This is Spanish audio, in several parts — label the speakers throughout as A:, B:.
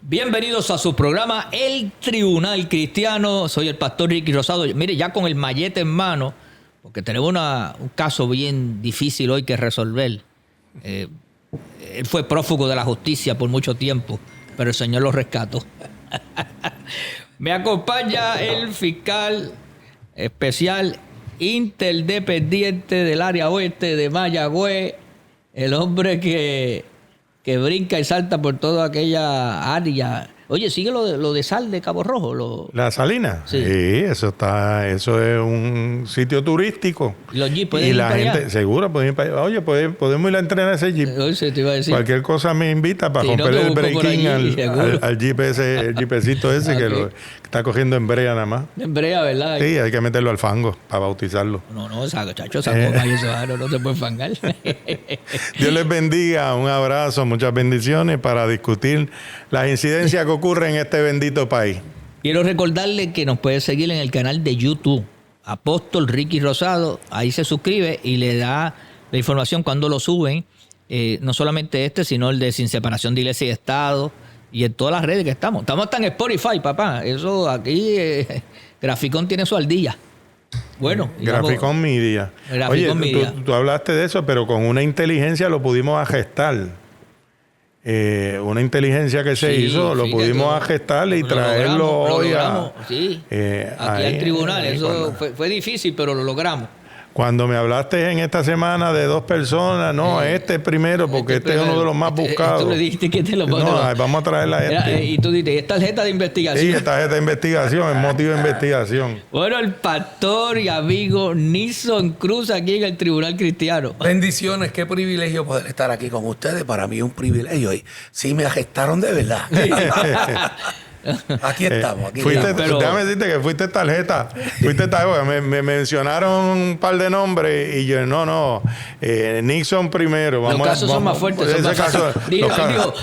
A: Bienvenidos a su programa El Tribunal Cristiano. Soy el pastor Ricky Rosado. Mire, ya con el mallete en mano, porque tenemos un caso bien difícil hoy que resolver. Él fue prófugo de la justicia por mucho tiempo, pero el Señor lo rescató. Me acompaña el fiscal especial interdependiente del área oeste de Mayagüez, el hombre que brinca y salta por toda aquella área. Oye, sigue lo de sal de Cabo Rojo.
B: ¿La Salina?
A: Sí.
B: Eso es un sitio turístico.
A: Los jeeps pueden
B: y
A: ir
B: la
A: para
B: gente,
A: allá.
B: seguro, pueden ir para allá. Oye, podemos ir a entrenar ese jeep.
A: Oye, te iba a decir.
B: Cualquier cosa me invita para
A: Si no,
B: romper
A: te
B: el
A: busco por
B: breaking
A: allí,
B: al jeep ese, el jeepecito ese
A: Okay.
B: que está cogiendo en brea nada más.
A: En brea, ¿verdad?
B: Sí, hay que meterlo al fango para bautizarlo.
A: No, esa goma y eso no se puede fangar.
B: Dios les bendiga, un abrazo, muchas bendiciones para discutir las incidencias que ocurren en este bendito país.
A: Quiero recordarle que nos puede seguir en el canal de YouTube, Apóstol Ricky Rosado. Ahí se suscribe y le da la información cuando lo suben. No solamente sino el de Sin Separación de Iglesia y Estado. Y en todas las redes que estamos. Estamos hasta en Spotify, papá. Eso aquí, Graficón tiene su al día. Bueno.
B: Graficón Media.
A: Graficón
B: Oye,
A: Media.
B: tú hablaste de eso, pero con una inteligencia lo pudimos gestar. Una inteligencia que se hizo, lo pudimos gestar y traerlo hoy
A: logramos, sí. Aquí al tribunal. Eso fue difícil, pero lo logramos.
B: Cuando me hablaste en esta semana de dos personas, no, primero, porque este es uno de los más buscados.
A: Tú le dijiste que te lo
B: No, vamos a traerla a
A: Y tú dices, es tarjeta de investigación.
B: Sí, es tarjeta de investigación, es motivo de investigación.
A: Bueno, el pastor y amigo Nixon Cruz aquí en el Tribunal Cristiano.
C: Bendiciones, qué privilegio poder estar aquí con ustedes. Para mí es un privilegio. Y sí me agestaron de verdad. Aquí estamos.
B: Déjame decirte que fuiste tarjeta. Me mencionaron un par de nombres y yo, Nixon primero.
A: Los casos son más fuertes.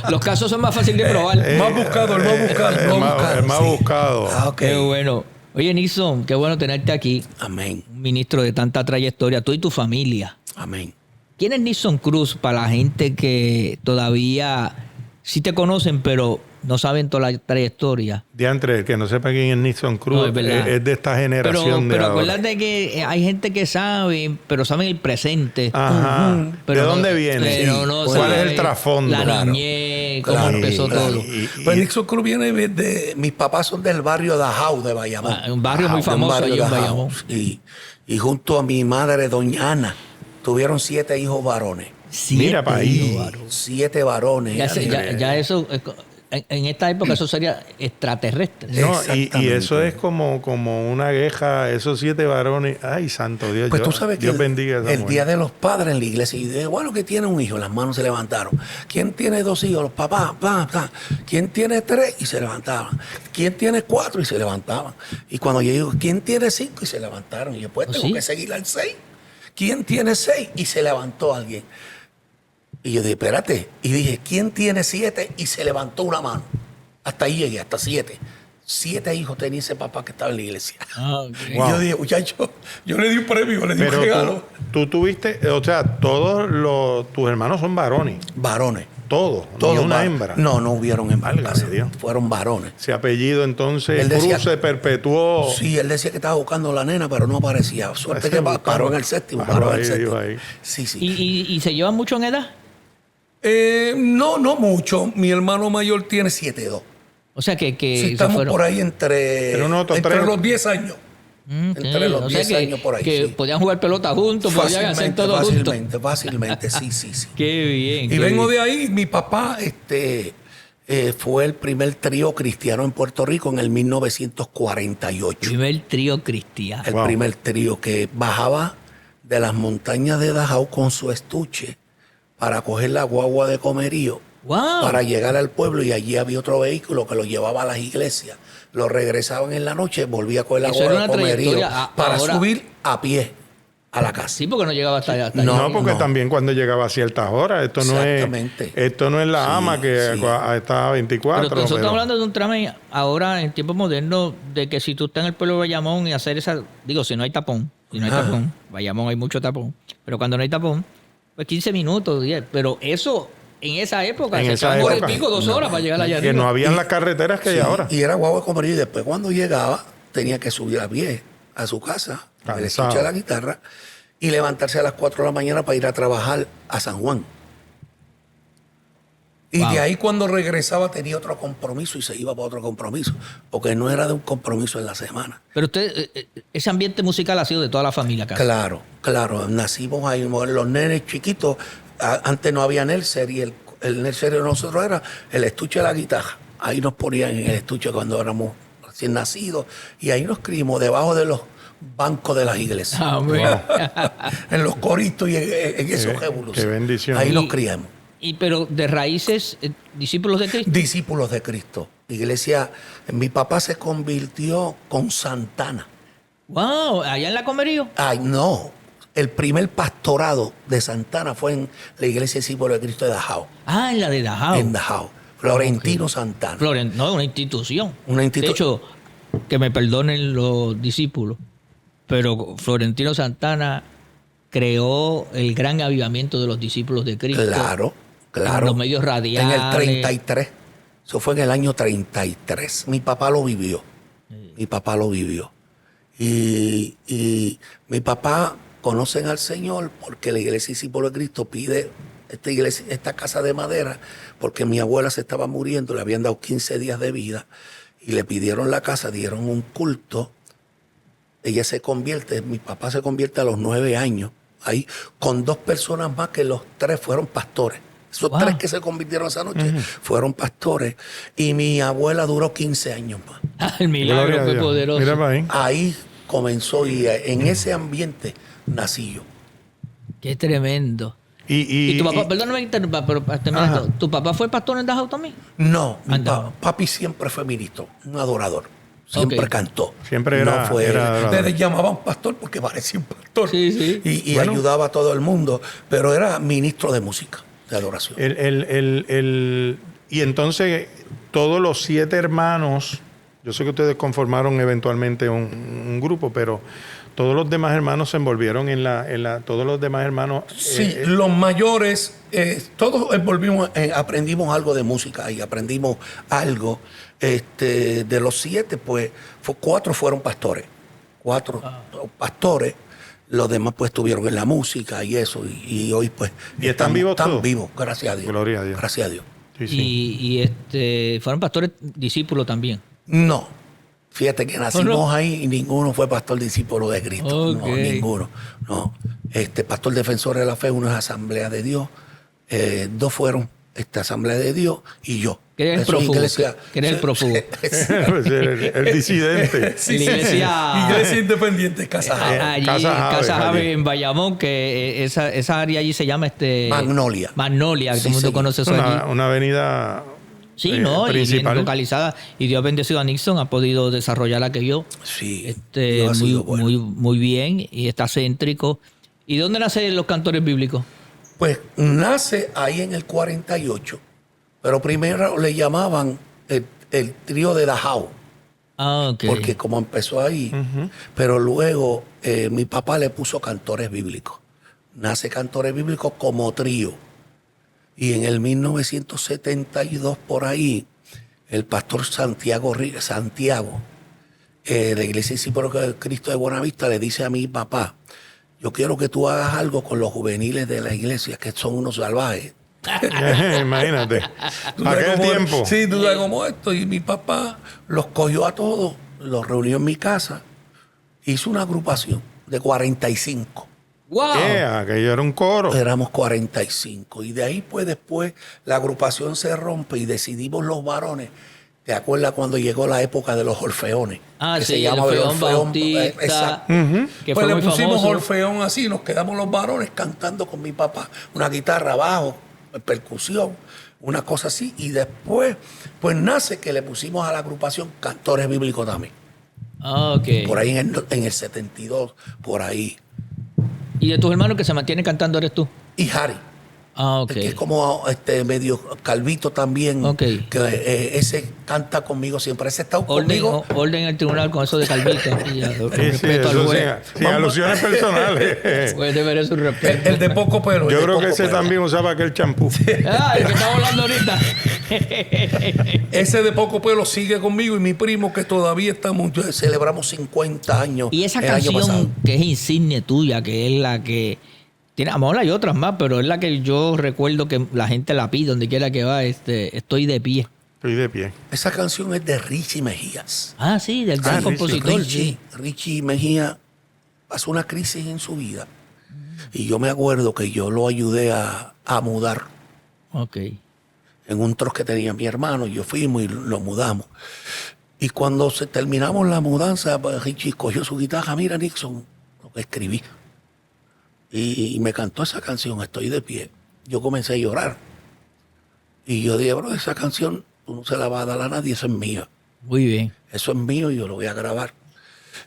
A: Los casos son más fáciles de probar.
C: El más buscado.
B: El más buscado.
C: Okay.
A: Qué bueno. Oye, Nixon, qué bueno tenerte aquí.
C: Amén.
A: Un ministro de tanta trayectoria, tú y tu familia.
C: Amén.
A: ¿Quién es Nixon Cruz para la gente que todavía sí te conocen, pero no saben toda la trayectoria?
B: Diantre, el que no sepa quién es Nixon Cruz,
A: No,
B: es de esta generación
A: pero
B: de ahora.
A: acuérdate que hay gente que sabe, pero saben el presente.
B: Ajá.
A: Pero
B: ¿De dónde viene? ¿Cuál es el trasfondo?
A: La niñez, cómo empezó todo.
C: Pues Nixon Cruz viene de... Mis papás son del barrio Dajau de Bayamón.
A: Un barrio muy famoso allí en Bayamón.
C: Y junto a mi madre, doña Ana, tuvieron 7 hijos varones.
B: Mira para ahí.
C: 7 varones.
A: Ya eso... En esta época eso sería extraterrestre.
B: No, y eso es como una queja, esos 7 varones. Ay, santo Dios.
C: Pues tú sabes que
B: Dios bendiga a esa
C: el
B: mujer.
C: Día de los Padres en la iglesia, y dije, bueno, que tiene un hijo, las manos se levantaron. ¿Quién tiene 2 hijos? Los papás, ¿Quién tiene 3? Y se levantaban. ¿Quién tiene 4? Y se levantaban. Y cuando yo digo, ¿quién tiene 5? Y se levantaron. Y yo, pues tengo que seguir al 6. ¿Quién tiene 6? Y se levantó alguien. Y yo dije, espérate. Y dije, ¿quién tiene 7? Y se levantó una mano. Hasta ahí llegué, hasta 7. 7 hijos tenía ese papá que estaba en la iglesia.
A: Okay.
C: Y yo dije, muchacho, yo le di un premio, le di un regalo.
B: Tú tuviste, o sea, todos tus hermanos son varones.
C: Varones.
B: Todos, ni una hembra.
C: No hubieron hembras.
B: Dios.
C: Fueron varones.
B: Ese apellido entonces Cruz se perpetuó.
C: Sí, él decía que estaba buscando la nena, pero no aparecía. Suerte que paró en el séptimo.
B: Ahí.
C: Sí.
A: ¿Y se llevan mucho en edad?
C: No mucho. Mi hermano mayor tiene 7'2".
A: O sea que
C: Sí, estamos por ahí entre los 10 años. Entre los 10 años por ahí.
A: Que podían jugar pelota juntos, podían hacer todo juntos.
C: Fácilmente, sí.
A: Qué bien.
C: Y vengo de ahí. Mi papá fue el primer trío cristiano en Puerto Rico en el 1948.
A: Primer trío cristiano.
C: El primer trío que bajaba de las montañas de Dajau con su estuche para coger la guagua de Comerío.
A: Wow.
C: Para llegar al pueblo, y allí había otro vehículo que lo llevaba a las iglesias. Lo regresaban en la noche, volvía a coger la guagua de Comerío para subir a pie a la casa.
A: Sí, porque no llegaba hasta allá.
B: Porque también cuando llegaba a ciertas horas, esto no es la ama que está a 24.
A: Pero nosotros estamos hablando de un trámite ahora en tiempos modernos de que si tú estás en el pueblo de Bayamón y hacer esa, si no hay tapón, Bayamón hay mucho tapón, pero cuando no hay tapón, pues 15 minutos, 10, pero eso en esa época.
B: En
A: se
B: esa
A: echaban hora y
B: época.
A: pico, 2 horas para llegar allá
B: Que
A: arriba.
B: no habían las carreteras que hay ahora.
C: Y era guagua de comerío. Y después cuando llegaba, tenía que subir a pie a su casa,
B: Cansado.
C: le escuché la guitarra y levantarse a las 4 de la mañana para ir a trabajar a San Juan. Y
A: Wow.
C: de ahí cuando regresaba tenía otro compromiso y se iba para otro compromiso, porque no era de un compromiso en la semana.
A: Pero usted, ese ambiente musical ha sido de toda la familia casi.
C: Claro, claro, nacimos ahí, los nenes chiquitos, antes no había nursery, el nursery de nosotros era el estuche de la guitarra. Ahí nos ponían en el estuche cuando éramos recién nacidos y ahí nos criamos debajo de los bancos de las iglesias.
A: Amén.
C: En los coritos y en esos rébulos.
B: qué bendición.
C: Ahí
A: Y-
C: nos criamos.
A: Pero de raíces, discípulos de Cristo.
C: Discípulos de Cristo. Iglesia, mi papá se convirtió con Santana.
A: Wow, allá en la Comerío.
C: Ay, no. El primer pastorado de Santana fue en la iglesia Discípulos de Cristo de Dajao.
A: Ah, en la de Dajao.
C: En Dajao. Florentino Santana.
A: No, una institución.
C: Una
A: De
C: institución.
A: hecho, que me perdonen los discípulos, pero Florentino Santana creó el gran avivamiento de los discípulos de Cristo.
C: Claro, claro.
A: En los medios radiales.
C: En el 33. Eso fue en el año 33. Mi papá lo vivió. Mi papá lo vivió. Y mi papá conocen al Señor porque la iglesia Discípulos de Cristo pide esta casa de madera porque mi abuela se estaba muriendo, le habían dado 15 días de vida y le pidieron la casa, dieron un culto. Ella se convierte, mi papá se convierte a los 9 años, ahí con 2 personas más que los 3 fueron pastores. Esos
A: Wow.
C: 3 que se convirtieron esa noche fueron pastores y mi abuela duró 15 años más.
A: Ah, el milagro
B: Gloria a
A: fue
B: Dios.
A: poderoso.
B: Mira para ahí.
C: Ahí comenzó y en ese ambiente nací yo.
A: Qué tremendo.
B: Y
A: Y tu papá, perdóname que interrumpa, pero para terminar
B: Ajá.
A: esto, ¿tu papá fue pastor en Dajao también?
C: No, mi
A: Andaba.
C: papi siempre fue ministro, un adorador. Siempre
A: Ok.
C: cantó.
B: Siempre era adorador.
C: Le llamaban pastor porque parecía un pastor.
A: Sí, sí.
C: Y
B: Bueno.
C: ayudaba a todo el mundo, pero era ministro de música, de adoración.
B: y entonces, todos los 7 hermanos, yo sé que ustedes conformaron eventualmente un grupo, pero todos los demás hermanos se envolvieron todos los demás hermanos.
C: Sí, los mayores, todos aprendimos algo de música y aprendimos algo. De los 7, pues, 4 fueron pastores. 4 pastores. Los demás, pues, estuvieron en la música y eso. Y hoy, pues,
B: ¿Y están vivos
C: están
B: todos?
C: vivos, gracias a Dios.
B: Gloria a Dios.
C: Gracias a Dios.
B: Sí, sí.
A: Y fueron pastores discípulos también.
C: No. Fíjate que nacimos
A: no?
C: ahí y ninguno fue pastor discípulo de Cristo.
A: Ok.
C: No, ninguno. No. Pastor defensor de la fe, uno es Asamblea de Dios. 2 fueron Asamblea de Dios y yo.
A: Que eres el
C: Eso es
A: prófugo.
C: iglesia-
A: Que eres el prófugo.
B: Pues, el disidente.
C: Sí,
A: La iglesia-
C: Iglesia Independiente Casa Jave.
A: Allí,
B: Casa Jave,
A: Casa Jave
B: allí.
A: en Bayamón, que esa área allí se llama
C: Magnolia.
A: Magnolia, que
C: Sí,
A: todo el mundo
C: señor.
A: conoce eso allí.
B: Una avenida
A: Sí, ¿no? Y bien
B: principal.
A: localizada. Y Dios ha bendecido a Nixon, ha podido desarrollar aquello
C: Sí. Dios ha
A: muy,
C: sido bueno.
A: muy bien y está céntrico. ¿Y dónde nacen los cantores bíblicos?
C: Pues nace ahí en el 48. Pero primero le llamaban el trío de Dajao.
A: Ah, ok.
C: Porque como empezó ahí, pero luego mi papá le puso cantores bíblicos. Nace cantores bíblicos como trío. Y en el 1972 por ahí, el pastor Santiago de la Iglesia Discípulos de Cristo de Buenavista le dice a mi papá, yo quiero que tú hagas algo con los juveniles de la iglesia, que son unos salvajes.
B: Imagínate.
C: ¿Tú sabes
B: Aquel
C: cómo-
B: tiempo.
C: Sí, tú sabes cómo esto. Y mi papá los cogió a todos, los reunió en mi casa, hizo una agrupación de 45.
A: ¡Wow!
B: Aquello era un coro.
C: Éramos 45. Y de ahí, pues después, la agrupación se rompe y decidimos los varones. ¿Te acuerdas cuando llegó la época de los orfeones?
A: Ah,
C: Que
A: sí,
C: se
A: el
C: llamaba
A: Orfeón Bautista.
C: exacto.
A: Que
C: Pues
A: fue
C: le
A: muy
C: pusimos
A: famoso.
C: orfeón así, nos quedamos los varones cantando con mi papá. Una guitarra abajo, percusión, una cosa así. Y después, pues nace que le pusimos a la agrupación cantores bíblicos también.
A: Ah, ok.
C: Por ahí en el 72, por ahí.
A: ¿Y de tus hermanos que se mantienen cantando eres tú?
C: Y Harry.
A: Ah, ok.
C: El que es como medio calvito también.
A: Ok.
C: Que ese canta conmigo siempre. Ese está conmigo.
A: Orden en el tribunal con eso de Calvito. Y ya,
B: Sí,
A: respeto al
B: eso
A: juez.
B: sin alusiones personales.
A: Pues debería su respeto.
C: El de poco pelo.
B: Yo
C: el de
B: creo que
C: poco
B: ese
C: pelo.
B: también usaba aquel champú.
A: Ah, el que estamos hablando ahorita.
C: Ese de poco pelo sigue conmigo y mi primo que todavía estamos, celebramos 50 años.
A: Y esa
C: el año pasado.
A: canción que es insignia tuya, que es la que tiene, a lo mejor hay otras más, pero es la que yo recuerdo que la gente la pide donde quiera que va, Estoy de pie.
B: Estoy de pie.
C: Esa canción es de Richie Mejías.
A: Ah, sí, del gran
B: Richie.
A: compositor. Sí.
C: Richie Mejía pasó una crisis en su vida. Y yo me acuerdo que yo lo ayudé a mudar
A: Ok.
C: en un troz que tenía mi hermano. Yo fuimos y lo mudamos. Y cuando terminamos la mudanza, pues Richie cogió su guitarra. Mira, Nixon, lo que escribí. Y me cantó esa canción, Estoy de pie. Yo comencé a llorar. Y yo dije, bro, esa canción tú no se la vas a dar a nadie, eso es mío.
A: Muy bien.
C: Eso es mío y yo lo voy a grabar.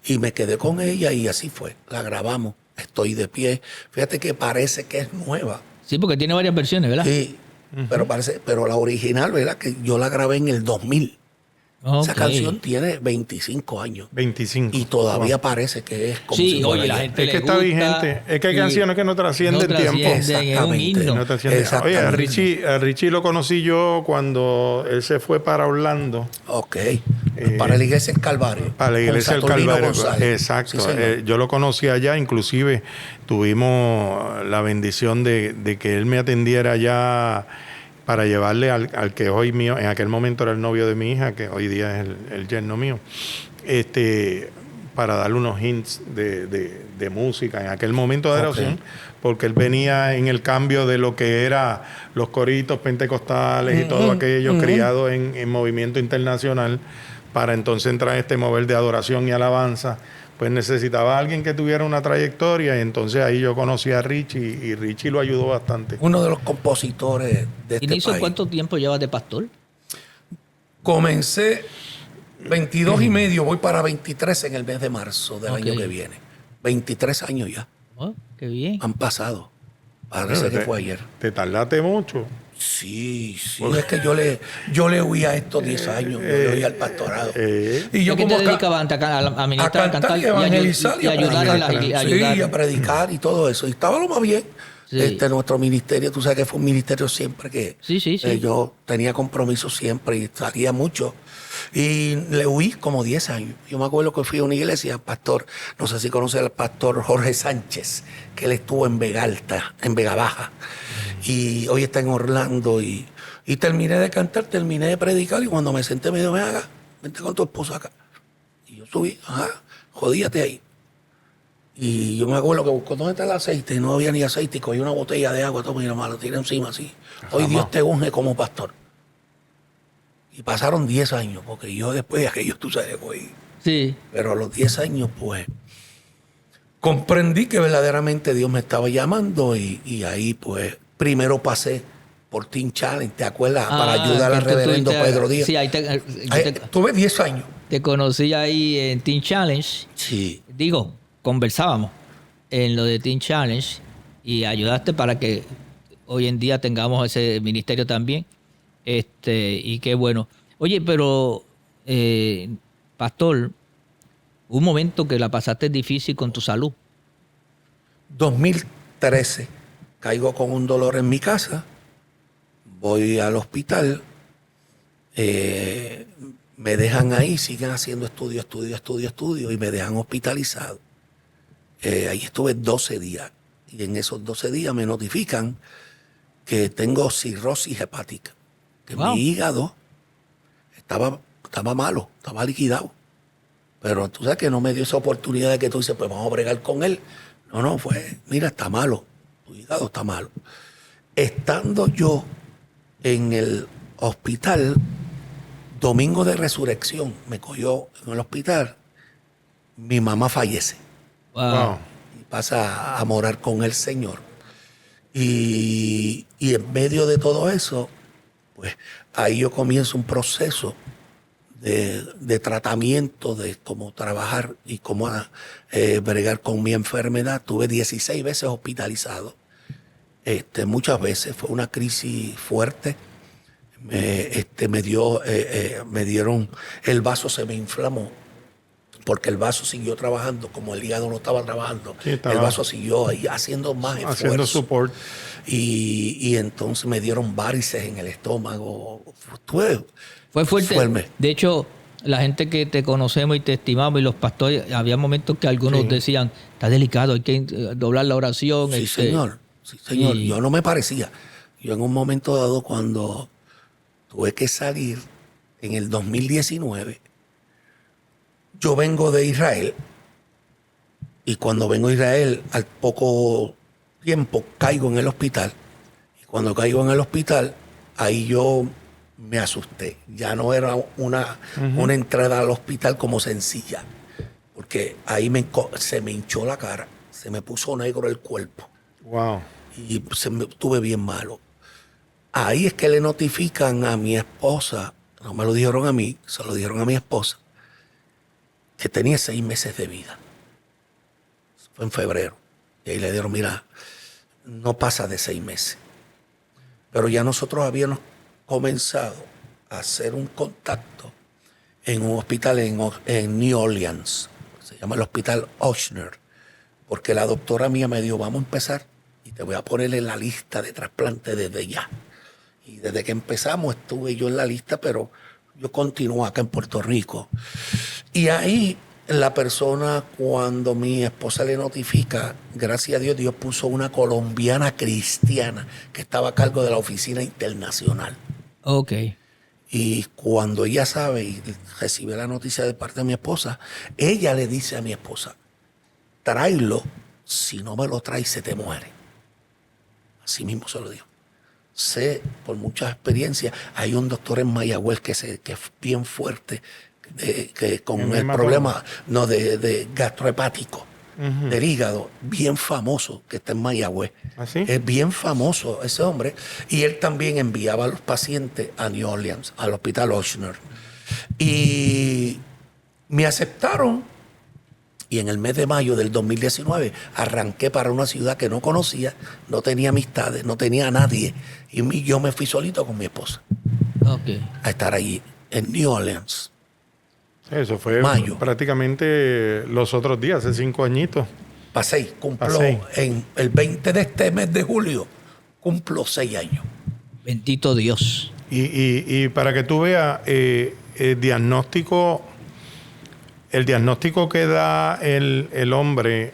C: Y me quedé con ella y así fue. La grabamos. Estoy de pie. Fíjate que parece que es nueva.
A: Sí, porque tiene varias versiones, ¿verdad?
C: Sí, pero la original, ¿verdad? Que yo la grabé en el 2000.
A: Ok.
C: Esa canción tiene 25 años.
B: 25.
C: Y todavía parece que es como
A: Sí,
C: si fuera
A: oye, la
C: ayer.
A: gente
B: Es que
A: le
B: está
A: gusta
B: vigente. Es que hay
A: y
B: canciones que no trascienden
A: no
B: tiempo.
A: trascienden, es un
C: Exactamente.
A: himno.
B: No trascienden. Oye,
C: Exactamente.
B: a Richie lo conocí yo cuando él se fue para Orlando.
C: Ok. Para la iglesia del Calvario.
B: Para la iglesia del
C: Con Saturnino
B: Calvario.
C: González.
B: Exacto.
C: Sí, señor.
B: Yo lo conocí allá, inclusive tuvimos la bendición de que él me atendiera allá para llevarle al que hoy mío, en aquel momento era el novio de mi hija, que hoy día es el yerno mío, para darle unos hints de música en aquel momento de adoración, porque él venía en el cambio de lo que era los coritos pentecostales y todo aquello criado en movimiento internacional, para entonces entrar en este mover de adoración y alabanza. Pues necesitaba alguien que tuviera una trayectoria, y entonces ahí yo conocí a Richie y Richie lo ayudó bastante.
C: Uno de los compositores de
A: ¿Y
C: este
A: Nixon,
C: país.
A: cuánto tiempo llevas de pastor?
C: Comencé 22 y medio, voy para 23 en el mes de marzo del
A: Ok.
C: año que viene. 23 años ya
A: Oh, qué bien.
C: han pasado. Parece que fue ayer.
B: Te tardaste mucho.
C: Sí, es que yo le huí a estos 10 años, yo le huí al pastorado. Y yo
A: ¿A qué
C: como
A: te
C: acá-
A: dedicabas antes a ministrar,
C: a cantar y
A: a
C: evangelizar
A: y ayudar en la
C: Sí,
A: ayudar?
C: y a predicar y todo eso. Y estaba lo más bien.
A: Sí.
C: Nuestro ministerio, tú sabes que fue un ministerio siempre que
A: Sí.
C: yo tenía compromiso siempre y salía mucho. Y le huí como 10 años. Yo me acuerdo que fui a una iglesia, pastor, no sé si conoce al pastor Jorge Sánchez, que él estuvo en Vega Alta, en Vega Baja. Y hoy está en Orlando. Y terminé de cantar, terminé de predicar. Y cuando me senté me dijo, ven acá, vente con tu esposa acá. Y yo subí, jodíate ahí. Y yo me acuerdo que buscó dónde está el aceite y no había ni aceite y cogí una botella de agua, todo mira, lo tiré encima así. Hoy Dios te unge como pastor. Y pasaron 10 años, porque yo después de aquello, tú sabes, güey.
A: Sí.
C: Pero a los 10 años, pues, comprendí que verdaderamente Dios me estaba llamando y ahí, pues, primero pasé por Teen Challenge, ¿te acuerdas? Para ayudar
A: que
C: al
A: tú
C: reverendo
A: estuviste-
C: Pedro Díaz.
A: Sí, ahí
C: Tuve 10 años.
A: te conocí ahí en Teen Challenge.
C: Sí.
A: Digo, conversábamos en lo de Teen Challenge y ayudaste para que hoy en día tengamos ese ministerio también. Y qué bueno. Oye, pero, pastor, un momento que la pasaste difícil con tu salud.
C: 2013, caigo con un dolor en mi casa, voy al hospital, me dejan ahí, siguen haciendo estudio y me dejan hospitalizado. Ahí estuve 12 días y en esos 12 días me notifican que tengo cirrosis hepática, que
A: Wow.
C: mi hígado estaba malo, estaba liquidado. Pero tú sabes que no me dio esa oportunidad de que tú dices, pues vamos a bregar con él. No, fue, mira, está malo, tu hígado está malo. Estando yo en el hospital, domingo de resurrección, me cogió en el hospital, mi mamá fallece
A: Wow.
C: y pasa a morar con el Señor. Y en medio de todo eso, pues ahí yo comienzo un proceso de tratamiento, de cómo trabajar y cómo bregar con mi enfermedad. Tuve 16 veces hospitalizado. muchas veces. Fue una crisis fuerte. Me dieron, el vaso se me inflamó, porque el vaso siguió trabajando, como el hígado no estaba trabajando, el vaso siguió ahí haciendo más esfuerzo.
B: Haciendo support.
C: Y entonces me dieron varices en el estómago.
A: Fue fuerte.
C: Fuerme.
A: De hecho, la gente que te conocemos y te estimamos y los pastores, había momentos que algunos decían, está delicado, hay que doblar la oración.
C: Sí, señor. Sí, señor. Yo no me parecía. Yo en un momento dado, cuando tuve que salir en el 2019, yo vengo de Israel, y cuando vengo a Israel, al poco tiempo caigo en el hospital. Y cuando caigo en el hospital, ahí yo me asusté. Ya no era una entrada al hospital como sencilla, porque ahí se me hinchó la cara, se me puso negro el cuerpo.
B: Wow.
C: Y estuve bien malo. Ahí es que le notifican a mi esposa, no me lo dijeron a mí, se lo dijeron a mi esposa, que tenía 6 meses de vida. Eso fue en febrero. Y ahí le dijeron, mira, no pasa de 6 meses. Pero ya nosotros habíamos comenzado a hacer un contacto en un hospital en New Orleans. Se llama el Hospital Ochsner. Porque la doctora mía me dijo, vamos a empezar y te voy a poner en la lista de trasplante desde ya. Y desde que empezamos estuve yo en la lista, pero yo continúo acá en Puerto Rico. Y ahí la persona, cuando mi esposa le notifica, gracias a Dios, Dios puso una colombiana cristiana que estaba a cargo de la oficina internacional.
A: Ok.
C: Y cuando ella sabe y recibe la noticia de parte de mi esposa, ella le dice a mi esposa, tráelo, si no me lo traes se te muere. Así mismo se lo dijo. Sé, por muchas experiencias, hay un doctor en Mayagüez que es bien fuerte, que con el problema de gastrohepático, del hígado, bien famoso, que está en Mayagüez.
B: ¿Ah, sí?
C: Es bien famoso ese hombre. Y él también enviaba a los pacientes a New Orleans, al Hospital Ochsner. Y me aceptaron. Y en el mes de mayo del 2019 arranqué para una ciudad que no conocía, no tenía amistades, no tenía a nadie. Y yo me fui solito con mi esposa a estar allí en New Orleans.
B: Eso fue
C: mayo.
B: Prácticamente los otros días, hace 5 añitos.
C: Pasé, en el 20 de este mes de julio, cumplo 6 años.
A: Bendito Dios.
B: Y para que tú veas, el diagnóstico que da el hombre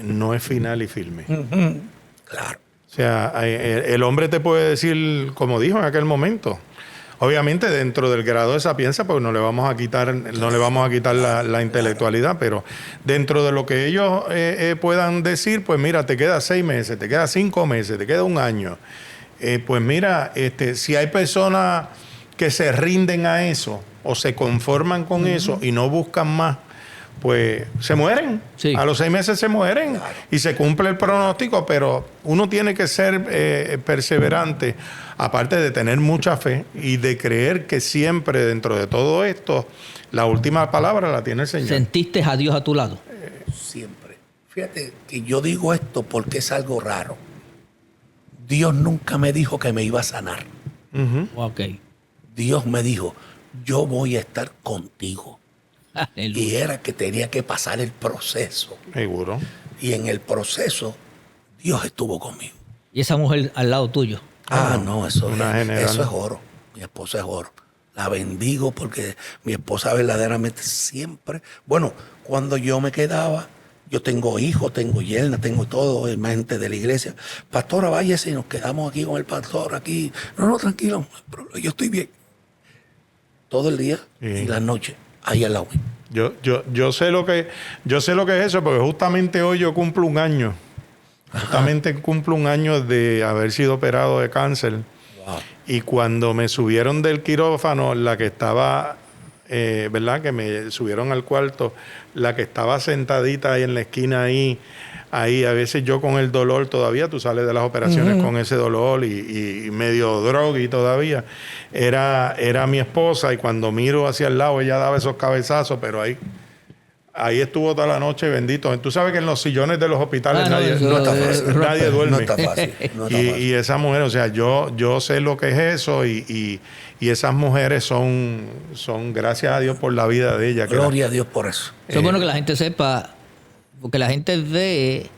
B: no es final y firme.
C: Claro.
B: O sea, el hombre te puede decir, como dijo en aquel momento, obviamente dentro del grado de sapiencia, porque no le vamos a quitar la intelectualidad, pero dentro de lo que ellos puedan decir, pues mira, te queda 6 meses, te queda 5 meses, te queda 1 año. Pues mira, si hay personas que se rinden a eso o se conforman con eso y no buscan más, pues se mueren.
A: Sí.
B: A los 6 meses se mueren. Claro. Y se cumple el pronóstico, pero uno tiene que ser perseverante, aparte de tener mucha fe y de creer que siempre dentro de todo esto la última palabra la tiene el Señor.
A: ¿Sentiste a Dios a tu lado?
C: Siempre. Fíjate que yo digo esto porque es algo raro. Dios nunca me dijo que me iba a sanar.
A: Ok.
C: Dios me dijo, yo voy a estar contigo.
A: Aleluya.
C: Y era que tenía que pasar el proceso.
B: Seguro.
C: Y en el proceso, Dios estuvo conmigo.
A: ¿Y esa mujer al lado tuyo?
C: No, eso es oro. Mi esposa es oro. La bendigo porque mi esposa verdaderamente siempre... Bueno, cuando yo me quedaba, yo tengo hijos, tengo yerna, tengo todo, gente de la iglesia. Pastora, váyase y nos quedamos aquí con el pastor, aquí. No, tranquilo, yo estoy bien. Todo el día y la noche, ahí al lado.
B: Yo sé lo que es eso, porque justamente hoy yo cumplo 1 año. Justamente cumplo 1 año de haber sido operado de cáncer. Wow. Y cuando me subieron del quirófano, la que estaba, ¿verdad? Que me subieron al cuarto, la que estaba sentadita ahí en la esquina ahí, a veces yo con el dolor todavía, tú sales de las operaciones con ese dolor y medio drogui todavía, era mi esposa, y cuando miro hacia el lado ella daba esos cabezazos, pero ahí ahí estuvo toda la noche, bendito. Tú sabes que en los sillones de los hospitales
A: Ah, no,
B: nadie,
A: eso
C: No está fácil.
B: nadie duerme.
C: No está fácil. No está fácil.
B: Y esa mujer, o sea, yo sé lo que es eso y esas mujeres son, gracias a Dios por la vida de ella.
C: Gloria a Dios por eso.
A: Eso es bueno que la gente sepa, porque la gente ve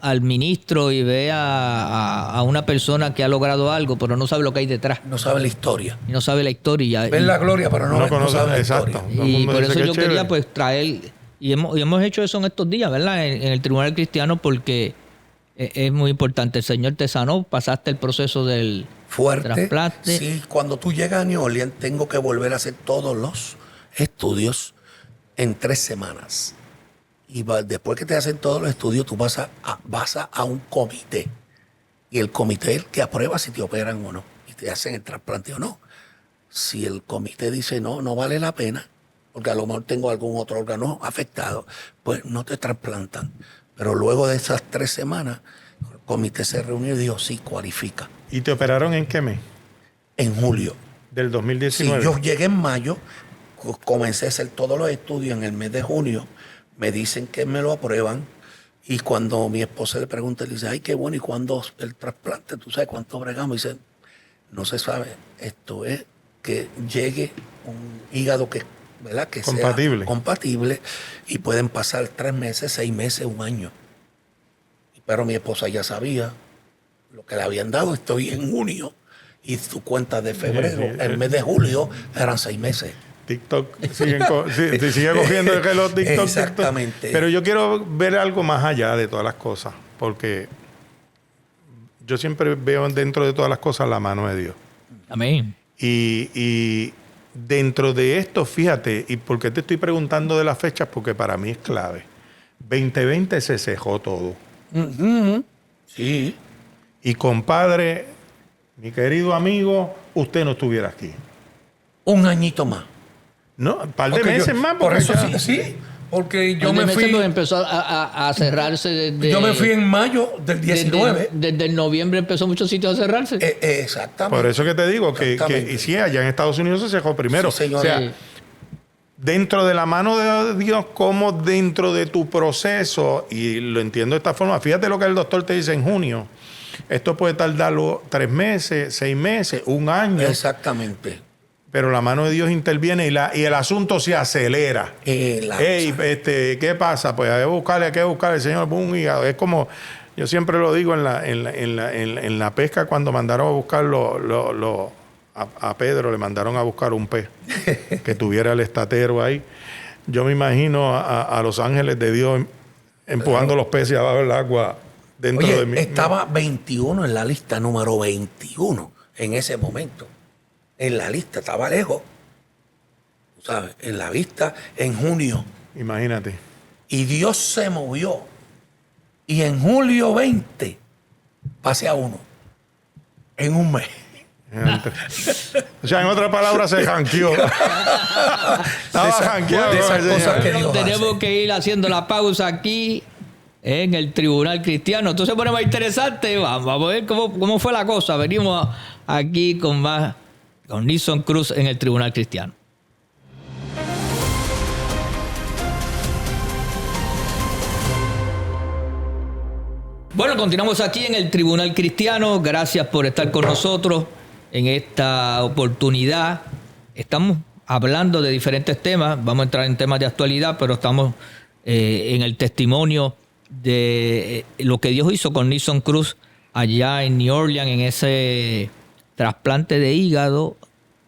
A: al ministro y ve a una persona que ha logrado algo, pero no sabe lo que hay detrás.
C: No sabe la historia.
A: Y no sabe la historia.
C: Ven la gloria, pero no
B: conoce,
C: sabe la
B: exacto.
C: historia.
B: Todo el
A: Y
B: mundo
A: por
B: dice
A: eso
B: que
A: yo
B: es chévere.
A: quería pues traer, y hemos hecho eso en estos días, ¿verdad? En el Tribunal Cristiano, porque es muy importante. El Señor te sanó, pasaste el proceso del
C: Fuerte.
A: trasplante.
C: Sí, cuando tú llegas a New Orleans, tengo que volver a hacer todos los estudios en 3 semanas. Y después que te hacen todos los estudios, tú vas a un comité. Y el comité es el que aprueba si te operan o no. Y te hacen el trasplante o no. Si el comité dice no vale la pena, porque a lo mejor tengo algún otro órgano afectado, pues no te trasplantan. Pero luego de esas 3 semanas, el comité se reunió y dijo, sí, cualifica.
B: ¿Y te operaron en qué mes?
C: En julio.
B: Del
C: Sí,
B: 2019.
C: yo llegué en mayo, comencé a hacer todos los estudios en el mes de junio, me dicen que me lo aprueban y cuando mi esposa le pregunta, le dice, ay, qué bueno, ¿y cuándo el trasplante? ¿Tú sabes cuánto bregamos? Y dice, no se sabe, esto es que llegue un hígado que, ¿verdad? Que
B: Compatible.
C: sea compatible y pueden pasar 3 meses, 6 meses, 1 año. Pero mi esposa ya sabía lo que le habían dado, estoy en junio y tu cuenta de febrero, el mes de julio eran 6 meses.
B: TikTok sigue cogiendo el reloj TikTok.
C: Exactamente.
B: TikTok. Pero yo quiero ver algo más allá de todas las cosas, porque yo siempre veo dentro de todas las cosas la mano de Dios.
A: Amén.
B: Y dentro de esto, fíjate, ¿y por qué te estoy preguntando de las fechas? Porque para mí es clave. 2020 se cejó todo.
C: Sí.
B: Y compadre, mi querido amigo, usted no estuviera aquí.
C: 1 añito más.
B: No, un par de
C: Porque
B: meses más.
C: Por
B: porque
C: eso
B: ya-
C: sí. Porque yo
A: Yo
C: me fui.
A: empezó a cerrarse desde...
C: Yo me fui en mayo del 19.
A: Desde el noviembre empezó muchos sitios a cerrarse.
C: Exactamente.
B: Por eso que te digo que
C: Exactamente.
B: y sí, allá en Estados Unidos se cejó primero.
C: Sí, señor.
B: O sea,
A: Sí.
B: dentro de la mano de Dios, como dentro de tu proceso, y lo entiendo de esta forma, fíjate lo que el doctor te dice en junio. Esto puede tardar 3 meses, 6 meses, 1 año,
C: Exactamente.
B: pero la mano de Dios interviene y el asunto se acelera. Ey, ¿qué pasa? Pues hay que buscarle, Señor, un hígado. Es como, yo siempre lo digo en la pesca, cuando mandaron a buscar a Pedro, le mandaron a buscar un pez que tuviera el estatero ahí. Yo me imagino a los ángeles de Dios empujando los peces abajo del agua dentro
C: Oye,
B: de mí.
C: estaba 21 en la lista, número 21 en ese momento. En la lista, estaba lejos. Tú sabes, en la lista en junio.
B: Imagínate.
C: Y Dios se movió. Y en julio 20 pasé a 1. En un mes.
B: O sea, en otras palabras, se janqueó. Estaba janqueado.
C: de esas
B: señor.
C: cosas que Dios
A: Tenemos
C: hace.
A: que ir haciendo la pausa aquí en el Tribunal Cristiano. Entonces se pone más interesante. Vamos a ver cómo fue la cosa. Venimos aquí con Nixon Cruz en el Tribunal Cristiano. Bueno, continuamos aquí en el Tribunal Cristiano. Gracias por estar con nosotros en esta oportunidad. Estamos hablando de diferentes temas. Vamos a entrar en temas de actualidad, pero estamos en el testimonio de lo que Dios hizo con Nixon Cruz allá en New Orleans, en ese trasplante de hígado,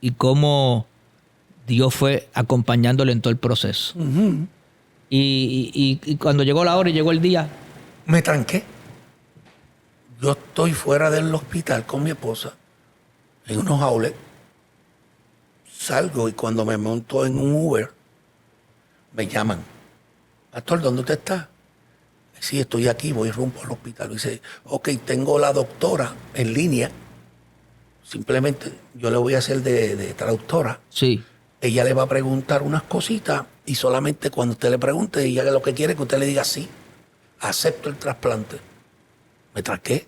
A: y cómo Dios fue acompañándole en todo el proceso. Y cuando llegó la hora y llegó el día,
C: Me tranqué. Yo estoy fuera del hospital con mi esposa en unos outlets. Salgo y cuando me monto en un Uber, me llaman. Pastor, ¿dónde usted está? Sí, estoy aquí, voy rumbo al hospital. Dice, ok, tengo la doctora en línea. Simplemente yo le voy a hacer de traductora.
A: sí.
C: Ella le va a preguntar unas cositas y solamente cuando usted le pregunte, ella lo que quiere es que usted le diga sí. Acepto el trasplante. Me tranqué.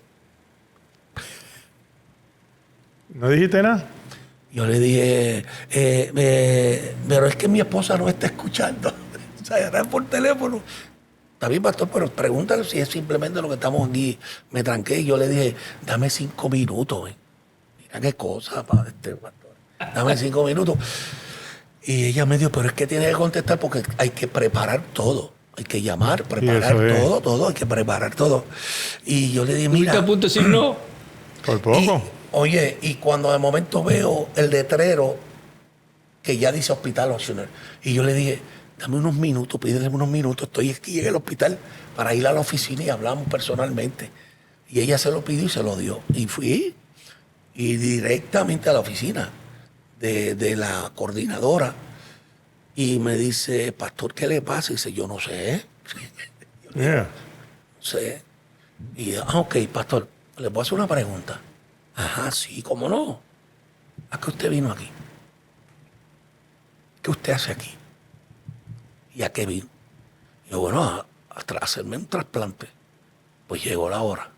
B: ¿No dijiste nada?
C: Yo le dije, pero es que mi esposa no está escuchando. O sea, era por teléfono. Está bien, pastor, pero pregúntale si es simplemente lo que estamos aquí. Me tranqué y yo le dije, dame 5 minutos. Mira qué cosa, pastor. Dame 5 minutos. Y ella me dijo, pero es que tienes que contestar porque hay que preparar todo. Hay que llamar, preparar todo, hay que preparar todo. Y yo le dije, mira...
A: ¿Estuviste a punto de decir no?
B: Por poco.
C: Oye, y cuando de momento veo el letrero que ya dice Hospital Optional, y yo le dije, dame unos minutos, pídele unos minutos, estoy aquí en el hospital para ir a la oficina y hablamos personalmente. Y ella se lo pidió y se lo dio. Y fui y directamente a la oficina de la coordinadora. Y me dice, pastor, ¿qué le pasa? Y dice, yo no sé.
B: Yeah.
C: No sé. Y ok, pastor, ¿le puedo hacer una pregunta? Ajá, sí, ¿cómo no? ¿A qué usted vino aquí? ¿Qué usted hace aquí? ¿Y a qué vino? Y yo, bueno, a hacerme un trasplante. Pues llegó la hora.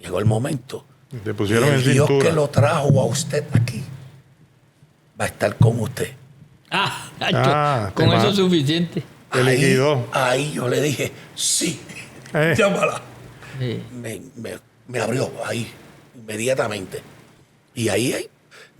C: Llegó el momento.
B: Te pusieron
C: y
B: en
C: el Dios
B: cintura.
C: que lo trajo a usted aquí va a estar con usted.
A: Con eso es suficiente.
B: Te liquidó.
C: Ahí yo le dije, sí, llámala.
A: Sí.
C: Me abrió ahí, inmediatamente. Y ahí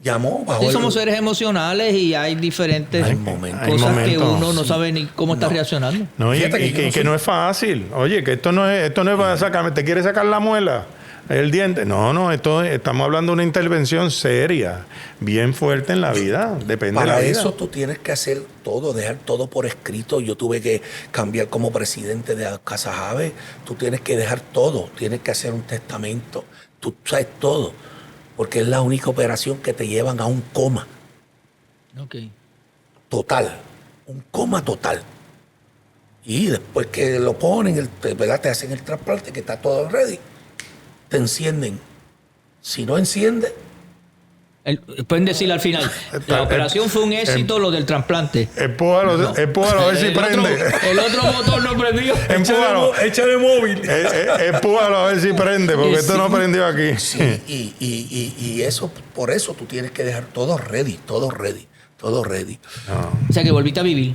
C: llamó.
A: Sí, somos seres emocionales y hay diferentes
C: Hay momentos.
A: cosas
B: Hay
A: que
B: momentos,
A: uno no
C: sí.
A: sabe ni cómo está reaccionando.
B: No, y
C: Fíjate que yo no
B: que
C: soy-
B: no es fácil. Oye, que esto no es para sacarme. ¿Te quieres sacar la muela? El diente. No, estamos hablando de una intervención seria, bien fuerte en la vida. Depende de la
C: Para
B: vida.
C: eso tú tienes que hacer todo, dejar todo por escrito. Yo tuve que cambiar como presidente de Casa Jave. Tú tienes que dejar todo. Tienes que hacer un testamento. Tú sabes todo. Porque es la única operación que te llevan a un coma
A: Ok.
C: total. Un coma total. Y después que lo ponen, ¿verdad? Te hacen el trasplante, que está todo ready. Te encienden. Si no enciende,
A: Pueden decir al final, la operación fue un éxito, lo del trasplante.
B: Empújalo,
A: No.
B: empújalo a ver si
A: El
B: prende.
A: el otro motor no prendió.
B: Empújalo.
C: échale móvil.
B: Empújalo a ver si prende, porque esto no prendió aquí.
C: Sí, y eso, por eso tú tienes que dejar todo ready, todo ready, todo ready.
A: O sea que volviste a vivir.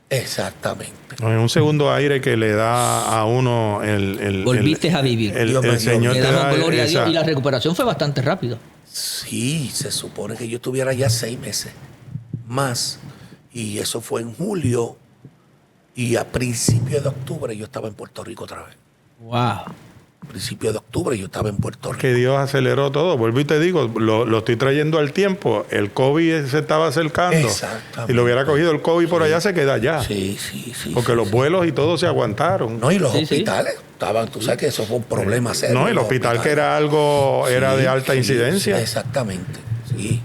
C: Exactamente.
B: No, es un segundo aire que le da a uno
A: Volviste a vivir.
B: El
C: Dios me dio.
B: Señor
A: Le
B: te
A: damos
B: da
A: gloria a Dios.
B: esa-
A: Y la recuperación fue bastante rápida.
C: Sí, se supone que yo estuviera ya 6 meses más. Y eso fue en julio. Y a principios de octubre yo estaba en Puerto Rico otra vez.
A: Wow.
C: A principios de octubre yo estaba en Puerto Rico.
B: que Dios aceleró todo. Vuelvo y te digo, lo estoy trayendo al tiempo. El COVID se estaba acercando.
C: Exactamente.
B: Si lo hubiera cogido el COVID por allá, se queda allá.
C: Sí.
B: Porque los vuelos y todo se aguantaron.
C: No, y los
A: Sí, sí.
C: hospitales estaban, tú sabes que eso fue un problema serio.
B: No, el
C: los
B: hospital que
C: hospitales.
B: era algo, era
C: Sí,
B: de alta
C: sí,
B: incidencia.
C: sí, exactamente, sí.